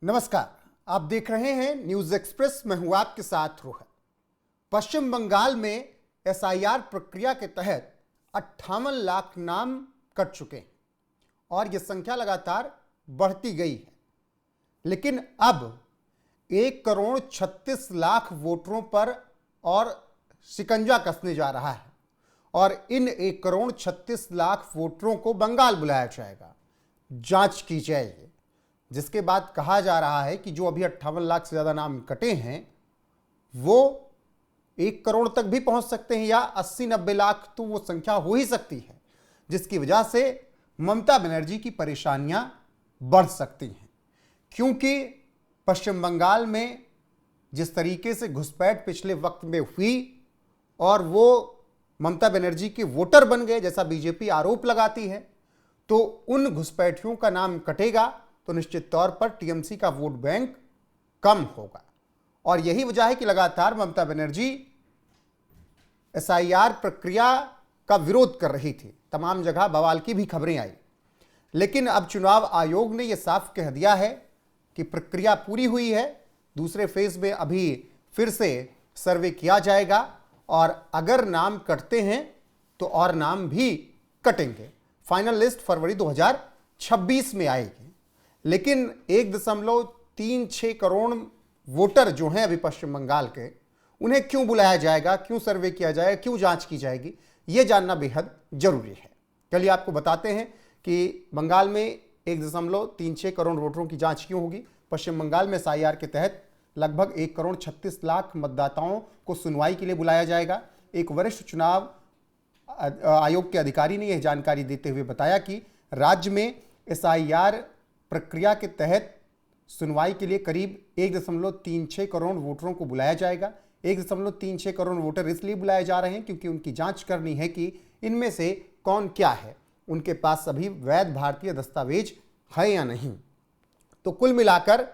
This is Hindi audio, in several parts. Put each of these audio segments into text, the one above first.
नमस्कार, आप देख रहे हैं न्यूज एक्सप्रेस। मैं हूं आपके साथ रोहन। पश्चिम बंगाल में एसआईआर प्रक्रिया के तहत 58 लाख नाम कट चुके हैं और यह संख्या लगातार बढ़ती गई है। लेकिन अब 1,36,00,000 वोटरों पर और शिकंजा कसने जा रहा है और इन 1,36,00,000 वोटरों को बंगाल बुलाया जाएगा, जांच की जाएगी, जिसके बाद कहा जा रहा है कि जो अभी 58 लाख से ज़्यादा नाम कटे हैं वो 1 करोड़ तक भी पहुंच सकते हैं या 80-90 लाख तो वो संख्या हो ही सकती है, जिसकी वजह से ममता बनर्जी की परेशानियां बढ़ सकती हैं। क्योंकि पश्चिम बंगाल में जिस तरीके से घुसपैठ पिछले वक्त में हुई और वो ममता बनर्जी के वोटर बन गए, जैसा बीजेपी आरोप लगाती है, तो उन घुसपैठियों का नाम कटेगा तो निश्चित तौर पर टीएमसी का वोट बैंक कम होगा। और यही वजह है कि लगातार ममता बनर्जी एसआईआर प्रक्रिया का विरोध कर रही थी। तमाम जगह बवाल की भी खबरें आई, लेकिन अब चुनाव आयोग ने यह साफ कह दिया है कि प्रक्रिया पूरी हुई है। दूसरे फेज में अभी फिर से सर्वे किया जाएगा और अगर नाम कटते हैं तो और नाम भी कटेंगे। फाइनल लिस्ट फरवरी 2026 में आएगी। लेकिन 1.36 करोड़ वोटर जो हैं अभी पश्चिम बंगाल के, उन्हें क्यों बुलाया जाएगा, क्यों सर्वे किया जाएगा, क्यों जांच की जाएगी, यह जानना बेहद जरूरी है। चलिए आपको बताते हैं कि बंगाल में 1.36 करोड़ वोटरों की जांच क्यों होगी। पश्चिम बंगाल में एसआईआर के तहत लगभग 1,36,00,000 मतदाताओं को सुनवाई के लिए बुलाया जाएगा। एक वरिष्ठ चुनाव आयोग के अधिकारी ने यह जानकारी देते हुए बताया कि राज्य में एसआईआर प्रक्रिया के तहत सुनवाई के लिए करीब 1.36 करोड़ वोटरों को बुलाया जाएगा। 1.36 करोड़ वोटर इसलिए बुलाए जा रहे हैं क्योंकि उनकी जांच करनी है कि इनमें से कौन क्या है, उनके पास सभी वैध भारतीय दस्तावेज है या नहीं। तो कुल मिलाकर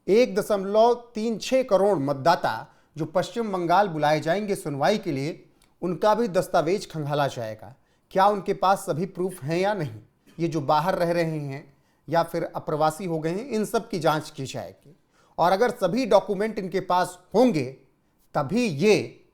1.36 करोड़ मतदाता जो पश्चिम बंगाल बुलाए जाएंगे सुनवाई के लिए, उनका भी दस्तावेज खंगाला जाएगा। क्या उनके पास सभी प्रूफ हैं या नहीं, ये जो बाहर रह रहे हैं या फिर अप्रवासी हो गए हैं, इन सब की जांच की जाएगी। और अगर सभी डॉक्यूमेंट इनके पास होंगे तभी ये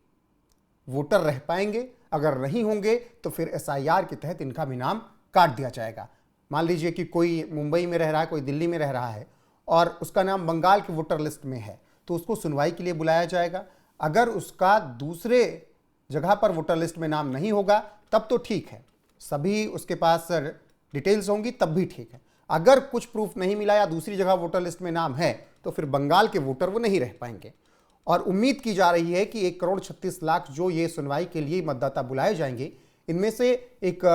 वोटर रह पाएंगे। अगर नहीं होंगे तो फिर एसआईआर के तहत इनका भी नाम काट दिया जाएगा। मान लीजिए कि कोई मुंबई में रह रहा है, कोई दिल्ली में रह रहा है और उसका नाम बंगाल की वोटर लिस्ट में है, तो उसको सुनवाई के लिए बुलाया जाएगा। अगर उसका दूसरे जगह पर वोटर लिस्ट में नाम नहीं होगा तब तो ठीक है, सभी उसके पास डिटेल्स होंगी तब भी ठीक है। अगर कुछ प्रूफ नहीं मिला या दूसरी जगह वोटर लिस्ट में नाम है तो फिर बंगाल के वोटर वो नहीं रह पाएंगे। और उम्मीद की जा रही है कि 1,36,00,000 जो ये सुनवाई के लिए मतदाता बुलाए जाएंगे, इनमें से एक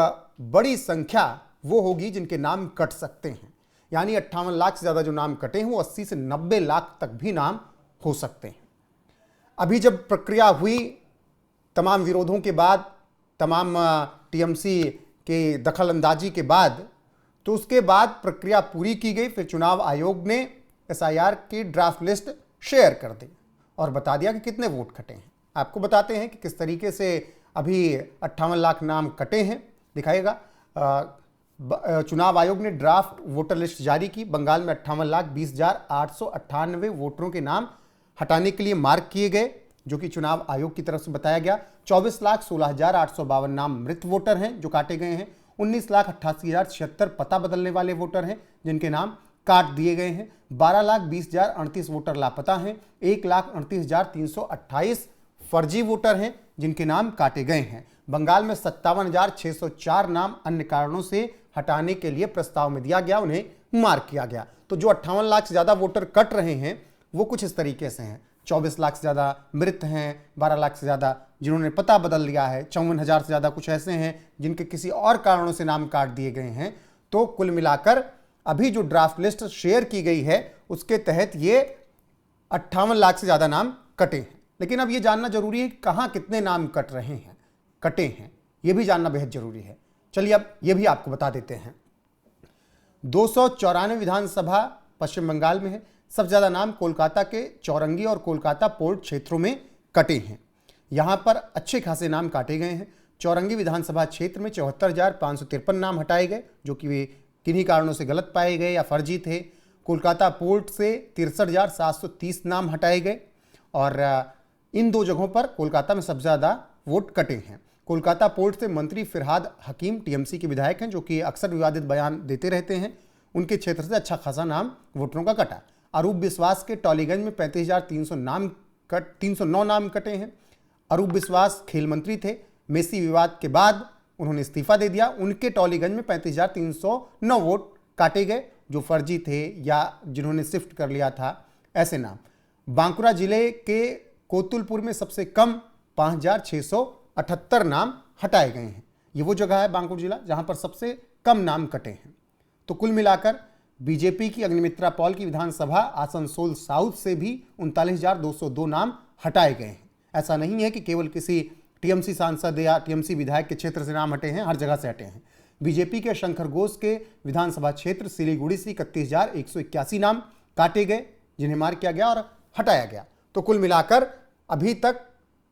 बड़ी संख्या वो होगी जिनके नाम कट सकते हैं। यानी 58 लाख से ज़्यादा जो नाम कटे हैं वो 80 से 90 लाख तक भी नाम हो सकते हैं। अभी जब प्रक्रिया हुई, तमाम विरोधों के बाद, तमाम टीएमसी के दखल अंदाजी के बाद, तो उसके बाद प्रक्रिया पूरी की गई। फिर चुनाव आयोग ने एसआईआर की ड्राफ्ट लिस्ट शेयर कर दी और बता दिया कि कितने वोट कटे हैं। आपको बताते हैं कि किस तरीके से अभी 58 लाख नाम कटे हैं। दिखाएगा, चुनाव आयोग ने ड्राफ्ट वोटर लिस्ट जारी की। बंगाल में 58,20,898 वोटरों के नाम हटाने के लिए मार्क किए गए, जो कि चुनाव आयोग की तरफ से बताया गया। 24,16,852 नाम मृत वोटर हैं जो काटे गए हैं। 19,88,076 पता बदलने वाले वोटर हैं जिनके नाम काट दिए गए हैं। 12,20,038 वोटर लापता हैं। 1,38,328 फर्जी वोटर हैं जिनके नाम काटे गए हैं। बंगाल में 57,604 नाम अन्य कारणों से हटाने के लिए प्रस्ताव में दिया गया, उन्हें मार्क किया गया। तो जो 58 लाख से ज़्यादा वोटर कट रहे हैं वो कुछ इस तरीके से हैं। 24 लाख से ज़्यादा मृत हैं, 12 लाख से ज़्यादा जिन्होंने पता बदल लिया है, 54,000 से ज़्यादा कुछ ऐसे हैं जिनके किसी और कारणों से नाम काट दिए गए हैं। तो कुल मिलाकर अभी जो ड्राफ्ट लिस्ट शेयर की गई है उसके तहत ये 58 लाख से ज़्यादा नाम कटे हैं। लेकिन अब ये जानना जरूरी है कि कहाँ कितने नाम कटे हैं, ये भी जानना बेहद जरूरी है। चलिए अब ये भी आपको बता देते हैं। 294 विधानसभा पश्चिम बंगाल में है। सबसे ज़्यादा नाम कोलकाता के चौरंगी और कोलकाता पोर्ट क्षेत्रों में कटे हैं। यहाँ पर अच्छे खासे नाम काटे गए हैं। चौरंगी विधानसभा क्षेत्र में 74,553 नाम हटाए गए, जो कि किन्हीं कारणों से गलत पाए गए या फर्जी थे। कोलकाता पोर्ट से 63,730 नाम हटाए गए और इन दो जगहों पर कोलकाता में सबसे ज़्यादा वोट कटे हैं। कोलकाता पोर्ट से मंत्री फिरहाद हकीम टीएमसी के विधायक हैं, जो कि अक्सर विवादित बयान देते रहते हैं। उनके क्षेत्र से अच्छा खासा नाम वोटरों का कटा। अरूप विश्वास के टॉलीगंज में 35,309 नाम कटे हैं। अरूप विश्वास खेल मंत्री थे। मेसी विवाद के बाद उन्होंने इस्तीफा दे दिया। उनके टॉलीगंज में 35,309 वोट काटे गए, जो फर्जी थे या जिन्होंने शिफ्ट कर लिया था, ऐसे नाम। बांकुरा जिले के कोतुलपुर में सबसे कम 5,678 नाम हटाए गए हैं। ये वो जगह है बांकुरा जिला जहां पर सबसे कम नाम कटे हैं। तो कुल मिलाकर बीजेपी की अग्निमित्रा पॉल की विधानसभा आसनसोल साउथ से भी 39,202 नाम हटाए गए हैं। ऐसा नहीं है कि केवल किसी टीएमसी सांसद या टीएमसी विधायक के क्षेत्र से नाम हटे हैं, हर जगह से हटे हैं। बीजेपी के शंकर घोष के विधानसभा क्षेत्र सिलीगुड़ी से 31,181 नाम काटे गए, जिन्हें मार्क किया गया और हटाया गया। तो कुल मिलाकर अभी तक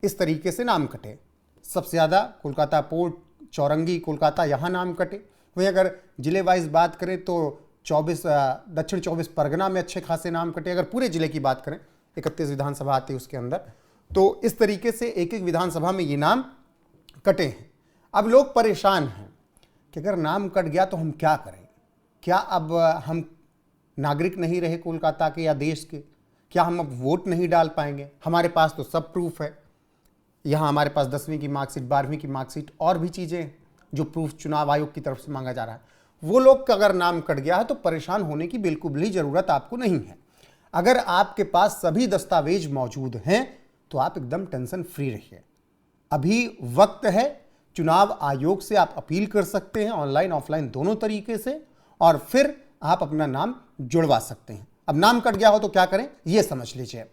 इस तरीके से नाम कटे। सबसे ज़्यादा कोलकाता पोर्ट, चौरंगी, कोलकाता, यहाँ नाम कटे। वहीं अगर जिले वाइज बात करें तो 24 दक्षिण 24 परगना में अच्छे खासे नाम कटे। अगर पूरे जिले की बात करें, 31 विधानसभा आती है उसके अंदर, तो इस तरीके से एक एक विधानसभा में ये नाम कटे हैं। अब लोग परेशान हैं कि अगर नाम कट गया तो हम क्या करें? क्या अब हम नागरिक नहीं रहे कोलकाता के या देश के? क्या हम अब वोट नहीं डाल पाएंगे? हमारे पास तो सब प्रूफ है। यहाँ हमारे पास 10वीं की मार्कशीट, 12वीं की मार्कशीट और भी चीज़ें जो प्रूफ चुनाव आयोग की तरफ से मांगा जा रहा है। वो लोग का अगर नाम कट गया है तो परेशान होने की बिल्कुल भी ज़रूरत आपको नहीं है। अगर आपके पास सभी दस्तावेज मौजूद हैं तो आप एकदम टेंशन फ्री रहिए। अभी वक्त है। चुनाव आयोग से आप अपील कर सकते हैं, ऑनलाइन ऑफलाइन दोनों तरीके से, और फिर आप अपना नाम जुड़वा सकते हैं। अब नाम कट गया हो तो क्या करें, ये समझ लीजिए।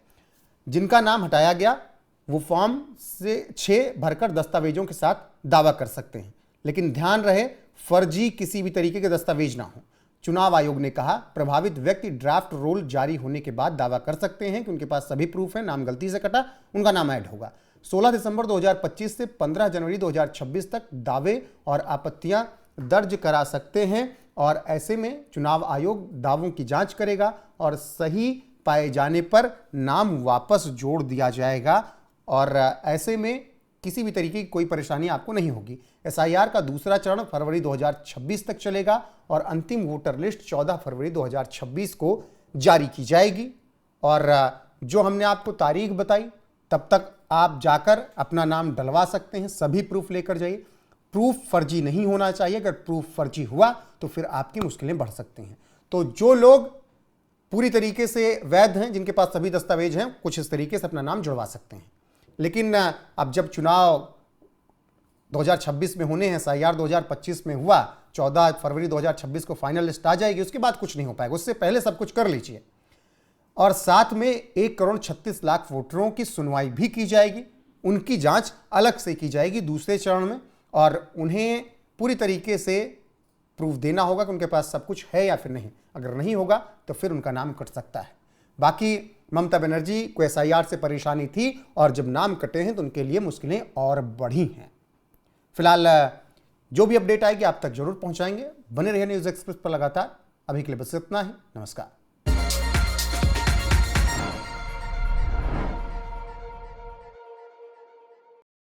जिनका नाम हटाया गया वो फॉर्म से 6 भरकर दस्तावेजों के साथ दावा कर सकते हैं, लेकिन ध्यान रहे फर्जी किसी भी तरीके के दस्तावेज ना हो। चुनाव आयोग ने कहा प्रभावित व्यक्ति ड्राफ्ट रोल जारी होने के बाद दावा कर सकते हैं कि उनके पास सभी प्रूफ है, नाम गलती से कटा, उनका नाम ऐड होगा। 16 दिसंबर 2025 से 15 जनवरी 2026 तक दावे और आपत्तियां दर्ज करा सकते हैं, और ऐसे में चुनाव आयोग दावों की जांच करेगा और सही पाए जाने पर नाम वापस जोड़ दिया जाएगा, और ऐसे में किसी भी तरीके की कोई परेशानी आपको नहीं होगी। एसआईआर का दूसरा चरण फरवरी 2026 तक चलेगा और अंतिम वोटर लिस्ट 14 फरवरी 2026 को जारी की जाएगी। और जो हमने आपको तारीख बताई, तब तक आप जाकर अपना नाम डलवा सकते हैं। सभी प्रूफ लेकर जाइए। प्रूफ फर्जी नहीं होना चाहिए। अगर प्रूफ फर्जी हुआ तो फिर आपकी मुश्किलें बढ़ सकती हैं। तो जो लोग पूरी तरीके से वैध हैं, जिनके पास सभी दस्तावेज हैं, कुछ इस तरीके से अपना नाम जुड़वा सकते हैं। लेकिन अब जब चुनाव 2026 में होने हैं, एसआईआर 2025 में हुआ, 14 फरवरी 2026 को फाइनल लिस्ट आ जाएगी, उसके बाद कुछ नहीं हो पाएगा। उससे पहले सब कुछ कर लीजिए। और साथ में 1,36,00,000 वोटरों की सुनवाई भी की जाएगी। उनकी जांच अलग से की जाएगी दूसरे चरण में, और उन्हें पूरी तरीके से प्रूफ देना होगा कि उनके पास सब कुछ है या फिर नहीं। अगर नहीं होगा तो फिर उनका नाम कट सकता है। बाकी ममता बनर्जी को एसआईआर से परेशानी थी, और जब नाम कटे हैं तो उनके लिए मुश्किलें और बढ़ी हैं। फिलहाल जो भी अपडेट आएगी आप तक जरूर पहुंचाएंगे। बने रहिए न्यूज़ एक्सप्रेस पर लगातार। अभी के लिए बस इतना ही। नमस्कार।